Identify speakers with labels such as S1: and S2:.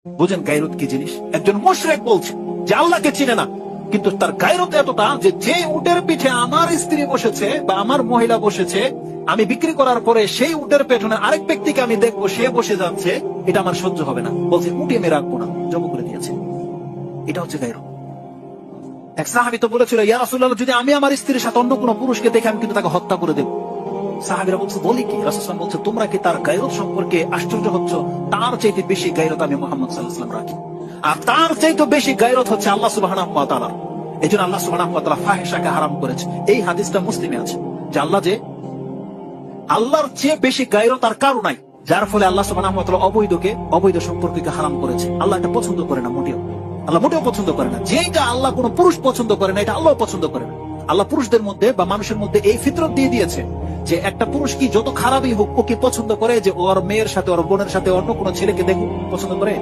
S1: বুঝেন গায়রত কি জিনিস? একজন মুশরিক বলছে যে আল্লাহকে চিনে না, কিন্তু তার গায়রত এতটা যে উটের পিঠে আমার স্ত্রী বসেছে বা আমার মহিলা বসেছে, আমি বিক্রি করার পরে সেই উটের পেছনে আরেক ব্যক্তিকে আমি দেখবো সে বসে যাচ্ছে, এটা আমার সহ্য হবে না। বলছে উঠে আমি রাখবো না, জব করে দিয়েছে। এটা হচ্ছে গায়রত। এক সাহাবী তো বলেছিল, ইয়া রাসূলুল্লাহ, যদি আমি আমার স্ত্রীর সাথে অন্য কোনো পুরুষকে দেখে আমি কিন্তু তাকে হত্যা করে দেবো। সাহাবীরা বলছে, বলি কি? রাসূল বলছে, তোমরা কি তার গায়রত সম্পর্কে আশ্চর্য হচ্ছ? তার চাইতে বেশি গায়রত আমি মুহাম্মদ সাল্লাল্লাহু আলাইহি ওয়াসাল্লাম রাখি, আর তার চাইতে বেশি গায়রত হচ্ছে আল্লাহ সুবহানাহু ওয়া তাআলা। এজন্য আল্লাহ সুবহানাহু ওয়া তাআলা ফাহিশাকে হারাম করেছে। এই হাদিসটা মুসলিমে আছে যে আল্লাহর চেয়ে বেশি গায়রত আর কারো নাই, যার ফলে আল্লাহ সুবহানাহু ওয়া তাআলা অবৈধ সম্পর্ককে হারাম করেছে। আল্লাহ এটা পছন্দ করে না, আল্লাহ মোটেও পছন্দ করে না। যেটা আল্লাহ কোনো পুরুষ পছন্দ করে না, এটা আল্লাহ পছন্দ করে না। আল্লাহ পুরুষদের মধ্যে বা মানুষের মধ্যে এই ফিতরত দিয়ে দিয়েছে যে একটা পুরুষ কি যত খারাপই হোক, ওকে পছন্দ করে যে ওর মেয়ের সাথে, ওর বোনের সাথে অন্য কোনো ছেলেকে দেখুক, পছন্দ করে।